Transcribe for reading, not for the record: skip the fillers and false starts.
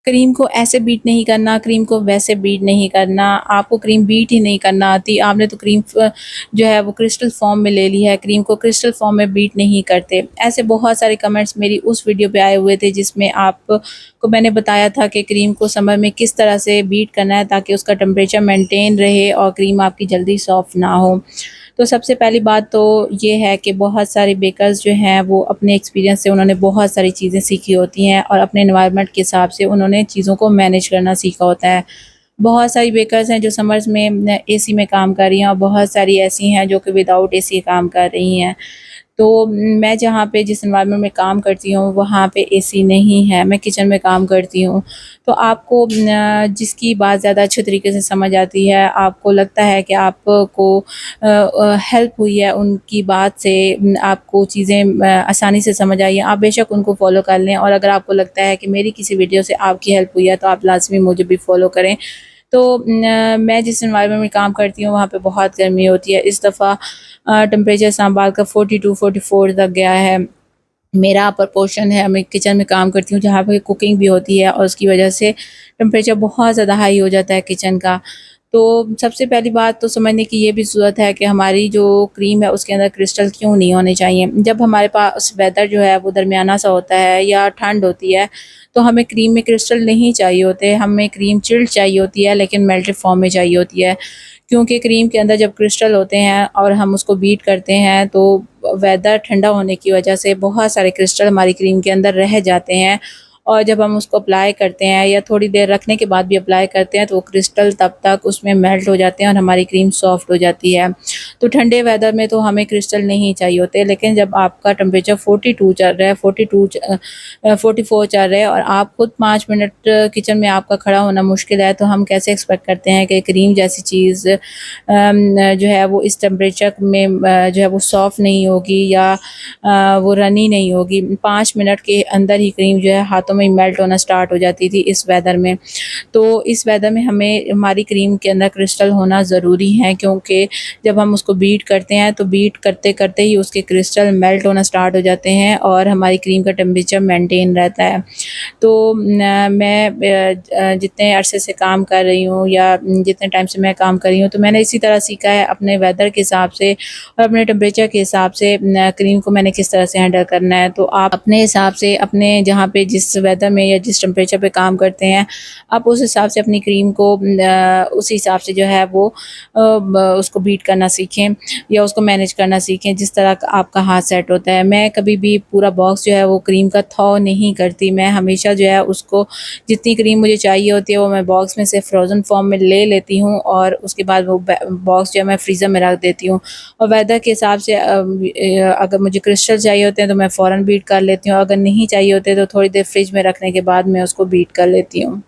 Cream को ऐसे beat नहीं करना, क्रीम को वैसे बीट नहीं करना, आपको क्रीम बीट ही नहीं करना आती, आपने तो क्रीम जो है वो क्रिस्टल फॉर्म में ले ली है, क्रीम को क्रिस्टल फॉर्म में बीट नहीं करते। ऐसे बहुत सारे कमेंट्स मेरी उस वीडियो पे आए हुए थे जिसमें आपको मैंने बताया था कि क्रीम को समर में किस तरह से बीट करना है ताकि उसका टेम्परेचर मेंटेन रहे और क्रीम आपकी जल्दी सॉफ्ट ना हो। तो सबसे पहली बात तो ये है कि बहुत सारे बेकर्स जो हैं वो अपने एक्सपीरियंस से उन्होंने बहुत सारी चीज़ें सीखी होती हैं और अपने एनवायरनमेंट के हिसाब से उन्होंने चीज़ों को मैनेज करना सीखा होता है। बहुत सारी बेकर्स हैं जो समर्स में एसी में काम कर रही हैं और बहुत सारी ऐसी हैं जो कि विदाउट एसी काम कर रही हैं। तो मैं जहाँ पे जिस एनवायरनमेंट में काम करती हूँ वहाँ पे एसी नहीं है, मैं किचन में काम करती हूँ। तो आपको जिसकी बात ज़्यादा अच्छे तरीके से समझ आती है, आपको लगता है कि आपको हेल्प हुई है उनकी बात से, आपको चीज़ें आसानी से समझ आई हैं, आप बेशक उनको फ़ॉलो कर लें और अगर आपको लगता है कि मेरी किसी वीडियो से आपकी हेल्प हुई है तो आप लाज़मी मुझे भी फ़ॉलो करें। तो मैं जिस एनवायरनमेंट में काम करती हूँ वहाँ पे बहुत गर्मी होती है। इस दफ़ा टेम्परेचर संभाल कर 42-44 तक गया है। मेरा अपर पोर्शन है, मैं किचन में काम करती हूँ जहाँ पे कुकिंग भी होती है और उसकी वजह से टेम्परेचर बहुत ज़्यादा हाई हो जाता है किचन का। तो सबसे पहली बात तो समझने की ये भी ज़रूरत है कि हमारी जो क्रीम है उसके अंदर क्रिस्टल क्यों नहीं होने चाहिए। जब हमारे पास वेदर जो है वो दरमियाना-सा होता है या ठंड होती है, तो हमें क्रीम में क्रिस्टल नहीं चाहिए होते, हमें क्रीम चिल्ड चाहिए होती है लेकिन मेल्टेड फॉर्म में चाहिए होती है। क्योंकि क्रीम के अंदर जब क्रिस्टल होते हैं और हम उसको बीट करते हैं तो वेदर ठंडा होने की वजह से बहुत सारे क्रिस्टल हमारी क्रीम के अंदर रह जाते हैं और जब हम उसको अप्लाई करते हैं या थोड़ी देर रखने के बाद भी अप्लाई करते हैं तो वो क्रिस्टल तब तक उसमें मेल्ट हो जाते हैं और हमारी क्रीम सॉफ्ट हो जाती है। तो ठंडे वेदर में तो हमें क्रिस्टल नहीं चाहिए होते, लेकिन जब आपका टेम्परेचर 42 चल रहा है, 44 चल रहा है और आप खुद 5 मिनट किचन में आपका खड़ा होना मुश्किल है, तो हम कैसे एक्सपेक्ट करते हैं कि क्रीम जैसी चीज़ जो है वो इस टेम्परेचर में जो है वो सॉफ्ट नहीं होगी या वो रनी नहीं होगी। 5 मिनट के अंदर ही क्रीम जो है हाथों में मेल्ट होना स्टार्ट हो जाती थी इस वेदर में। तो इस वेदर में हमें हमारी क्रीम के अंदर क्रिस्टल होना ज़रूरी है, क्योंकि जब हम उसको बीट करते हैं तो बीट करते-करते ही उसके क्रिस्टल मेल्ट होना स्टार्ट हो जाते हैं और हमारी क्रीम का टेम्परेचर मेंटेन रहता है। तो मैं जितने अरसे से काम कर रही हूँ या जितने टाइम से मैं काम कर रही हूँ, तो मैंने इसी तरह सीखा है अपने वेदर के हिसाब से और अपने टेम्परेचर के हिसाब से क्रीम को मैंने किस तरह से हैंडल करना है। तो आप अपने हिसाब से अपने जहाँ पे जिस वेदर में या जिस टेम्परेचर पे काम करते हैं, आप उस हिसाब से अपनी क्रीम को उसी हिसाब से जो है वो उसको बीट करना सीखें या उसको मैनेज करना सीखें जिस तरह का आपका हाथ सेट होता है। मैं कभी भी पूरा बॉक्स जो है वो क्रीम का थॉ नहीं करती, मैं हमेशा जो है उसको जितनी क्रीम मुझे चाहिए होती है वो मैं बॉक्स में से फ्रोज़न फॉर्म में ले लेती हूँ और उसके बाद वो बॉक्स जो है मैं फ्रीज़र में रख देती हूँ। और वेदर के हिसाब से अगर मुझे क्रिस्टल चाहिए होते हैं तो मैं फ़ौरन बीट कर लेती हूँ, अगर नहीं चाहिए होते तो थोड़ी देर फ्रिज में रखने के बाद मैं उसको बीट कर लेती हूँ।